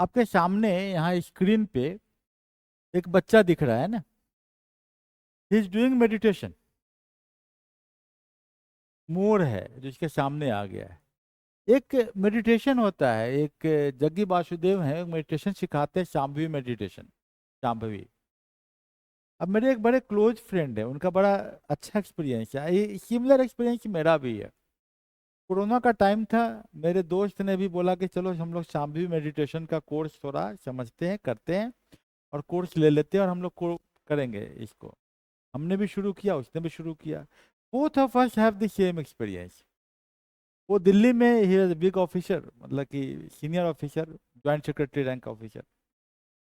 आपके सामने यहाँ स्क्रीन पे एक बच्चा दिख रहा है ना। He is doing meditation. मोर है जो इसके सामने आ गया है। एक मेडिटेशन होता है, एक जग्गी वासुदेव हैं, मेडिटेशन सिखाते हैं, शांभवी मेडिटेशन, शांभवी। अब मेरे एक बड़े क्लोज फ्रेंड है, उनका बड़ा अच्छा एक्सपीरियंस है, ये सिमिलर एक्सपीरियंस मेरा भी है। कोरोना का टाइम था, मेरे दोस्त ने भी बोला कि चलो हम लोग शांभवी मेडिटेशन का कोर्स थोड़ा समझते हैं, करते हैं, और कोर्स ले लेते हैं और हम लोग को करेंगे इसको। हमने भी शुरू किया, उसने भी शुरू किया। Both of us have the same experience. वो दिल्ली में ही इज बिग ऑफिसर, मतलब कि senior officer, joint secretary rank officer.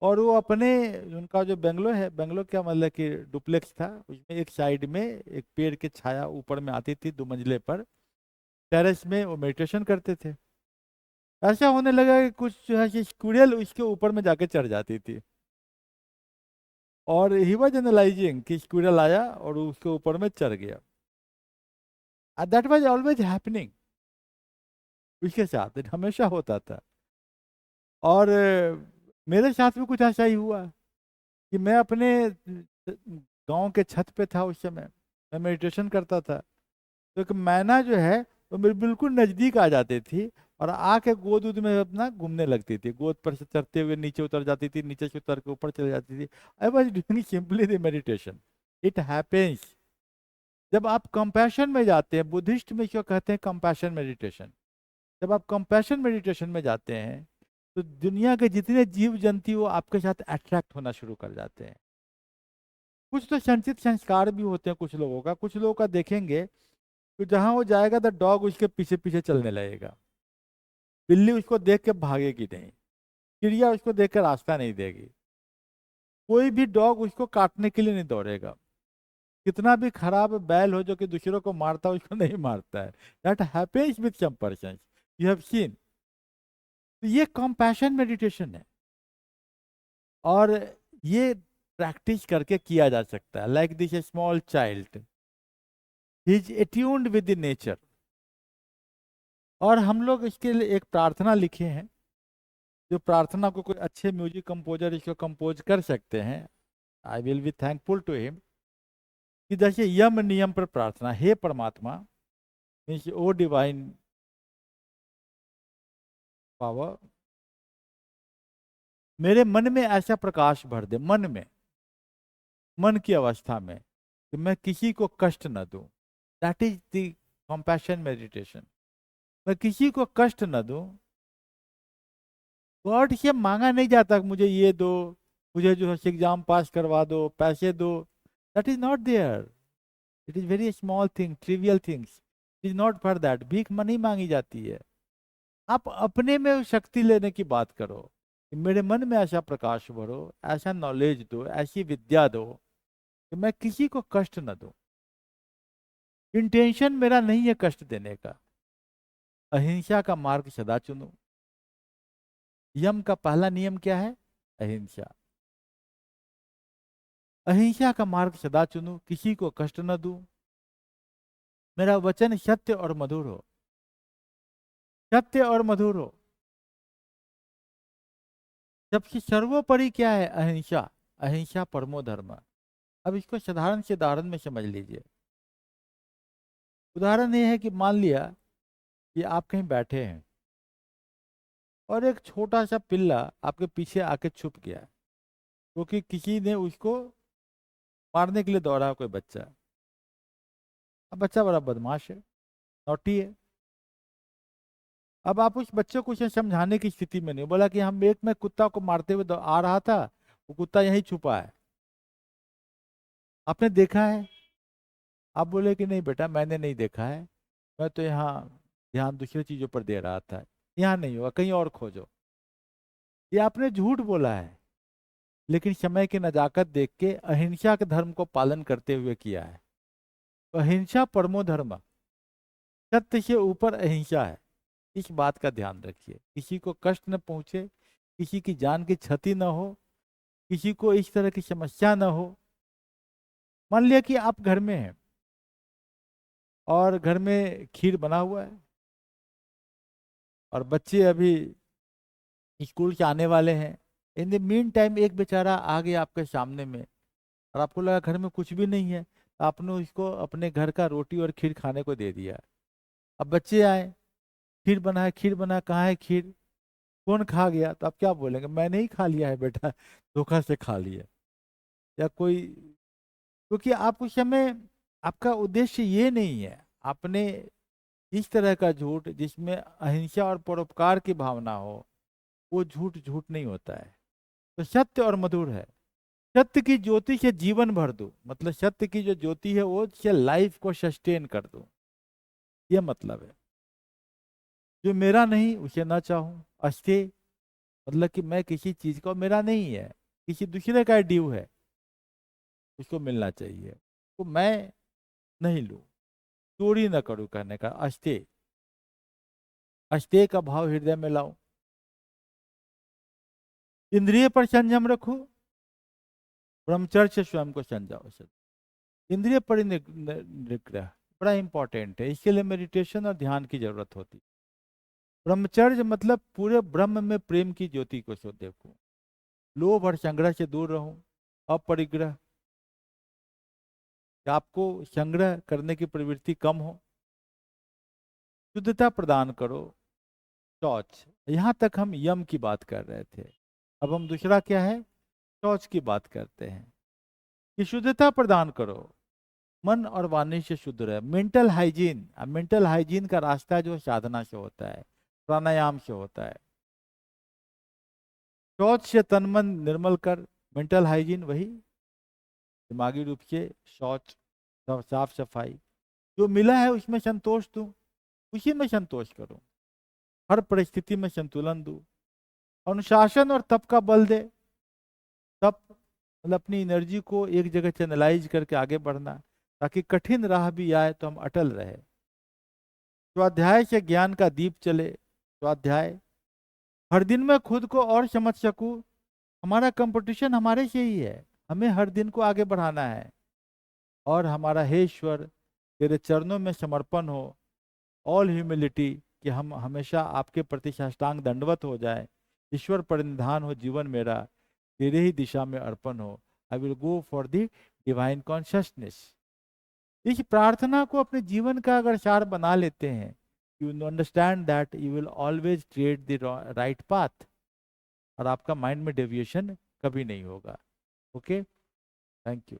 और वो अपने, उनका जो बेंगलोर है, बेंगलोर क्या मतलब कि डुप्लेक्स था, उसमें एक साइड में एक पेड़ की छाया ऊपर में आती थी, 2 मंजिले पर टेरेस में वो मेडिटेशन करते थे। ऐसा होने लगा कि कुछ जो है कि स्क्विरल उसके ऊपर में जाके चढ़ जाती थी, और ही वॉज एनालाइजिंग कि स्क्विरल आया और उसके ऊपर में चढ़ गया। दैट वाज ऑलवेज हैपनिंग, उसके साथ it हमेशा होता था। और मेरे साथ भी कुछ ऐसा ही हुआ कि मैं अपने गांव के छत पे था उस समय, मैं मेडिटेशन करता था। तो एक मैना जो है वो मेरे बिल्कुल नजदीक आ जाती थी, और आके गोद उद में अपना घूमने लगती थी, गोद पर से चढ़ते हुए नीचे उतर जाती थी, नीचे से उतर के ऊपर चली जाती थी। I was doing simply the meditation. It happens. जब आप कंपैशन में जाते हैं, बुद्धिस्ट में क्यों कहते हैं कंपैशन मेडिटेशन, जब आप कंपैशन मेडिटेशन में जाते हैं तो दुनिया के जितने जीव जंतु वो आपके साथ अट्रैक्ट होना शुरू कर जाते हैं। कुछ तो संचित संस्कार भी होते हैं कुछ लोगों का, कुछ लोगों का देखेंगे तो जहां वो जाएगा तो डॉग उसके पीछे पीछे चलने लगेगा, बिल्ली उसको देख के भागेगी नहीं, चिड़िया उसको देख के रास्ता नहीं देगी, कोई भी डॉग उसको काटने के लिए नहीं दौड़ेगा। कितना भी खराब बैल हो जो कि दूसरों को मारता है, उसको नहीं मारता है। That happens with some person, you have seen. तो ये कंपैशन मेडिटेशन है, और ये प्रैक्टिस करके किया जा सकता है। Like this small child, he is एट्यून्ड with the nature. और हम लोग इसके लिए एक प्रार्थना लिखे हैं, जो प्रार्थना को कोई अच्छे म्यूजिक कंपोजर इसको कंपोज कर सकते हैं, I will be thankful to him. कि जैसे यम नियम पर प्रार्थना, हे परमात्मा, मीन्स ओ डिवाइन पावर, मेरे मन में ऐसा प्रकाश भर दे, मन में, मन की अवस्था में, कि मैं किसी को कष्ट न दूं। That is the compassion meditation. मैं किसी को कष्ट न दूं। गॉड से मांगा नहीं जाता कि मुझे ये दो, मुझे जो है एग्जाम पास करवा दो, पैसे दो। That is not there. It is very small thing, trivial things. It is not for that. भीख नहीं मांगी जाती है। आप अपने में शक्ति लेने की बात करो कि मेरे मन में ऐसा प्रकाश भरो, ऐसा नॉलेज दो, ऐसी विद्या दो कि मैं किसी को कष्ट न दूं। इंटेंशन मेरा नहीं है कष्ट देने का। अहिंसा का मार्ग सदा चुनो। यम का पहला नियम क्या है? अहिंसा। अहिंसा का मार्ग सदा चुनूं, किसी को कष्ट न दूं, मेरा वचन सत्य और मधुर हो। सत्य और मधुर हो। सबसे सर्वोपरि क्या है? अहिंसा। अहिंसा परमो धर्म। अब इसको साधारण से उदाहरण में समझ लीजिए। उदाहरण ये है कि मान लिया कि आप कहीं बैठे हैं और एक छोटा सा पिल्ला आपके पीछे आके छुप गया, क्योंकि किसी ने उसको मारने के लिए दौड़ा, कोई बच्चा। अब बच्चा बड़ा बदमाश है, नॉटी है। अब आप उस बच्चे को उसे समझाने की स्थिति में नहीं, बोला कि हम एक में कुत्ता को मारते हुए आ रहा था, वो कुत्ता यहीं छुपा है, आपने देखा है? आप बोले कि नहीं बेटा, मैंने नहीं देखा है, मैं तो यहाँ ध्यान दूसरी चीजों पर दे रहा था, यहाँ नहीं हुआ, कहीं और खोजो। ये आपने झूठ बोला है, लेकिन समय की नजाकत देख के अहिंसा के धर्म को पालन करते हुए किया है। तो अहिंसा परमो धर्म, सत्य से ऊपर अहिंसा है। इस बात का ध्यान रखिए, किसी को कष्ट न पहुंचे, किसी की जान की क्षति न हो, किसी को इस तरह की समस्या न हो। मान लिया कि आप घर में हैं और घर में खीर बना हुआ है, और बच्चे अभी स्कूल से आने वाले हैं, इन द मीन टाइम एक बेचारा आ गया आपके सामने में, और आपको लगा घर में कुछ भी नहीं है, तो आपने उसको अपने घर का रोटी और खीर खाने को दे दिया। अब बच्चे आए, खीर बना है, खीर बना, कहाँ है खीर, कौन खा गया, तो आप क्या बोलेंगे, मैंने ही खा लिया है बेटा, धोखा से खा लिया। या कोई, क्योंकि आप उस समय, आपका उद्देश्य ये नहीं है, आपने इस तरह का झूठ जिसमें अहिंसा और परोपकार की भावना हो, वो झूठ झूठ नहीं होता है। तो सत्य और मधुर है। सत्य की ज्योति से जीवन भर दो, मतलब सत्य की जो ज्योति है वो से लाइफ को सस्टेन कर दो, ये मतलब है। जो मेरा नहीं उसे ना चाहूं, अस्ते, मतलब कि मैं किसी चीज को, मेरा नहीं है, किसी दूसरे का ड्यू है, उसको मिलना चाहिए, तो मैं नहीं लूं, चोरी ना करूं, कहने का अस्ते, अस्ते का भाव हृदय में लाओ। इंद्रिय पर संयम रखो, ब्रह्मचर्य से स्वयं को संजाओ। इंद्रिय पर निग्रह बड़ा इंपॉर्टेंट है, इसके लिए मेडिटेशन और ध्यान की जरूरत होती है। ब्रह्मचर्य मतलब पूरे ब्रह्म में प्रेम की ज्योति को सो देखो, लोभ और संग्रह से दूर रहो, अपरिग्रह, कि आपको संग्रह करने की प्रवृत्ति कम हो, शुद्धता प्रदान करो, शौच, यहाँ तक हम यम की बात कर रहे थे, अब हम दूसरा क्या है, शौच की बात करते हैं, कि शुद्धता प्रदान करो, मन और वाणी से शुद्ध रहे, मेंटल हाइजीन। अब मेंटल हाइजीन का रास्ता जो साधना से होता है, प्राणायाम से होता है। शौच से तन मन निर्मल कर, मेंटल हाइजीन वही, दिमागी रूप से शौच, साफ सफाई, जो मिला है उसमें संतोष दूं, उसी में संतोष करूं, हर परिस्थिति में संतुलन दूं, अनुशासन और तप का बल दे। तप मतलब अपनी एनर्जी को एक जगह चैनलाइज करके आगे बढ़ना, ताकि कठिन राह भी आए तो हम अटल रहे। स्वाध्याय से ज्ञान का दीप चले, स्वाध्याय, हर दिन मैं खुद को और समझ सकूं, हमारा कंपटीशन हमारे से ही है, हमें हर दिन को आगे बढ़ाना है। और हमारा हे ईश्वर, तेरे चरणों में समर्पण हो, ऑल ह्यूमिलिटी, कि हम हमेशा आपके प्रति साष्टांग दंडवत हो जाए, ईश्वर परिनिधान हो जीवन मेरा, तेरे ही दिशा में अर्पण हो, I will go for the divine consciousness. इस प्रार्थना को अपने जीवन का अगर सार बना लेते हैं, you understand that you will always create the right path, और आपका माइंड में डेविएशन कभी नहीं होगा। Okay, thank you.